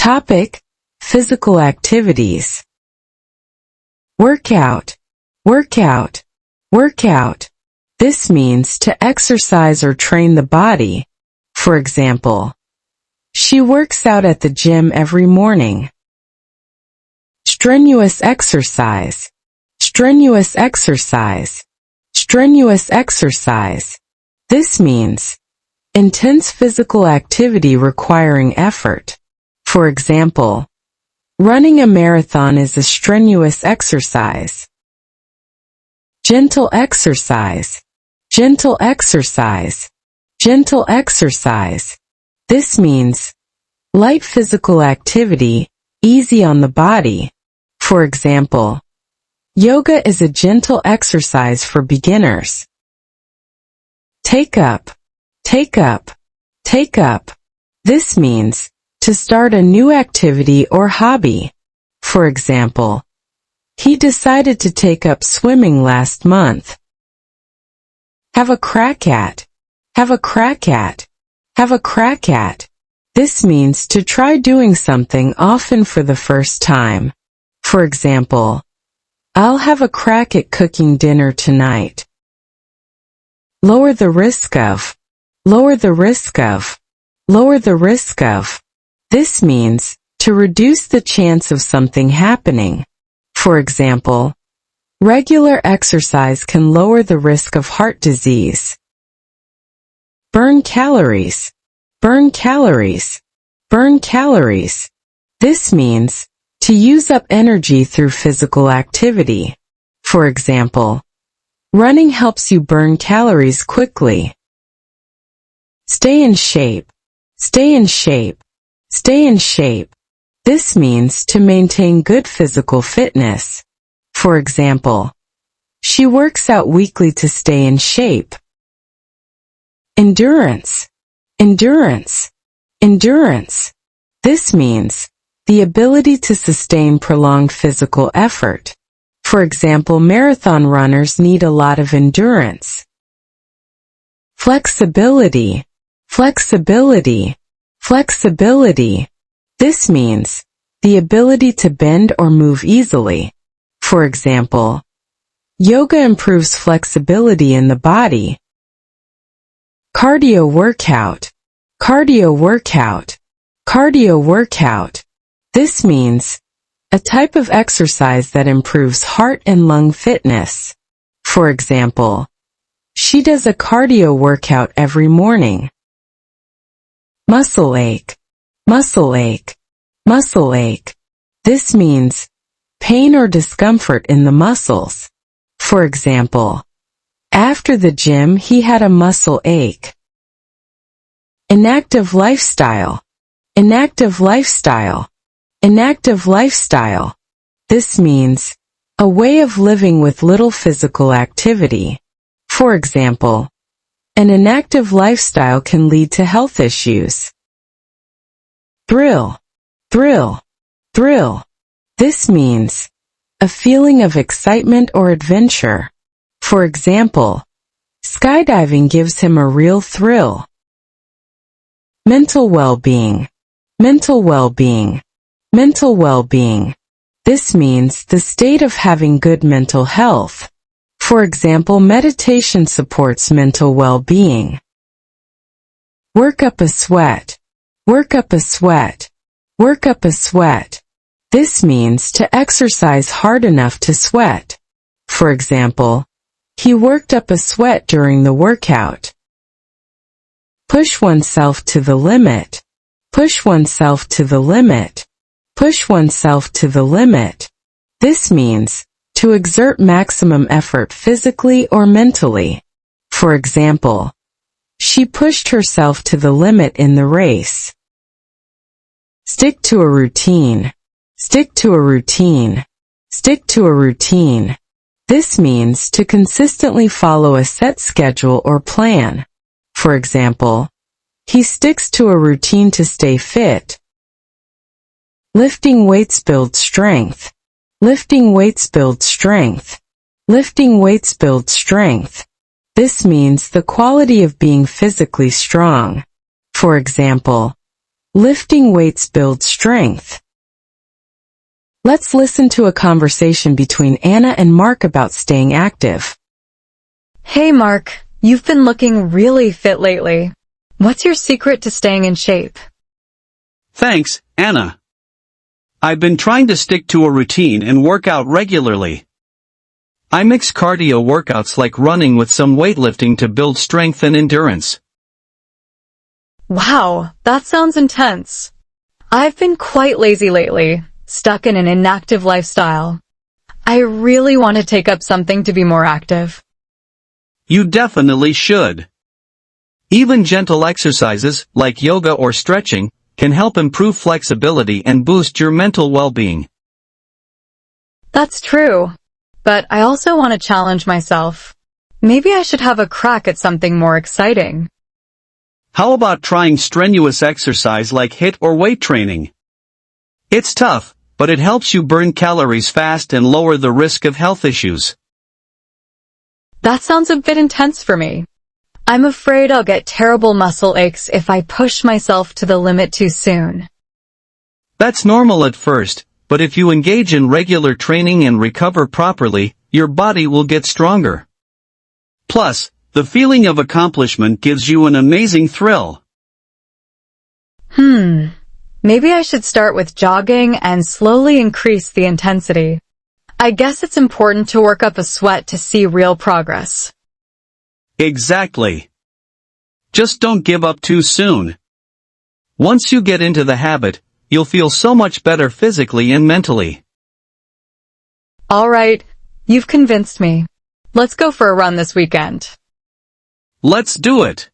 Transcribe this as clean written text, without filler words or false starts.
Topic: Physical activities. Workout, workout, workout. This means to exercise or train the body. For example, she works out at the gym every morning. Strenuous exercise, strenuous exercise, strenuous exercise. This means intense physical activity requiring effort. For example, running a marathon is a strenuous exercise. Gentle exercise, gentle exercise, gentle exercise. This means light physical activity, easy on the body. For example, yoga is a gentle exercise for beginners. Take up, take up, take up. This means to start a new activity or hobby. For example, he decided to take up swimming last month. Have a crack at, have a crack at, have a crack at. This means to try doing something often for the first time. For example, I'll have a crack at cooking dinner tonight. Lower the risk of, lower the risk of, lower the risk of. This means to reduce the chance of something happening. For example, regular exercise can lower the risk of heart disease. Burn calories, burn calories, burn calories. This means to use up energy through physical activity. For example, running helps you burn calories quickly. Stay in shape, stay in shape, stay in shape. This means to maintain good physical fitness. For example, she works out weekly to stay in shape. Endurance, endurance, endurance. This means the ability to sustain prolonged physical effort. For example, marathon runners need a lot of endurance. Flexibility, flexibility, flexibility. This means the ability to bend or move easily. For example, yoga improves flexibility in the body. Cardio workout, cardio workout, cardio workout. This means a type of exercise that improves heart and lung fitness. For example, she does a cardio workout every morning. Muscle ache, muscle ache, muscle ache. This means pain or discomfort in the muscles. For example, after the gym he had a muscle ache. Inactive lifestyle, inactive lifestyle, inactive lifestyle. This means a way of living with little physical activity. For example, an inactive lifestyle can lead to health issues. Thrill, thrill, thrill. This means a feeling of excitement or adventure. For example, skydiving gives him a real thrill. Mental well-being, mental well-being, mental well-being. This means the state of having good mental health. For example, meditation supports mental well-being. Work up a sweat, work up a sweat, work up a sweat. This means to exercise hard enough to sweat. For example, he worked up a sweat during the workout. Push oneself to the limit, push oneself to the limit, push oneself to the limit. This means to exert maximum effort physically or mentally. For example, she pushed herself to the limit in the race. Stick to a routine, stick to a routine, stick to a routine. This means to consistently follow a set schedule or plan. For example, he sticks to a routine to stay fit. Lifting weights builds strength. Lifting weights builds strength. Lifting weights builds strength. This means the quality of being physically strong. For example, Lifting weights builds strength. Let's listen to a conversation between Anna and Mark about staying active. Hey Mark, you've been looking really fit lately. What's your secret to staying in shape? Thanks, Anna. I've been trying to stick to a routine and work out regularly. I mix cardio workouts like running with some weightlifting to build strength and endurance. Wow, that sounds intense. I've been quite lazy lately, stuck in an inactive lifestyle. I really want to take up something to be more active. You definitely should. Even gentle exercises, like yoga or stretching, can help improve flexibility and boost your mental well-being. That's true. But I also want to challenge myself. Maybe I should have a crack at something more exciting. How about trying strenuous exercise like HIIT or weight training? It's tough, but it helps you burn calories fast and lower the risk of health issues. That sounds a bit intense for me. I'm afraid I'll get terrible muscle aches if I push myself to the limit too soon. That's normal at first, but if you engage in regular training and recover properly, your body will get stronger. Plus, the feeling of accomplishment gives you an amazing thrill. Maybe I should start with jogging and slowly increase the intensity. I guess it's important to work up a sweat to see real progress. Exactly. Just don't give up too soon. Once you get into the habit, you'll feel so much better physically and mentally. All right, you've convinced me. Let's go for a run this weekend. Let's do it.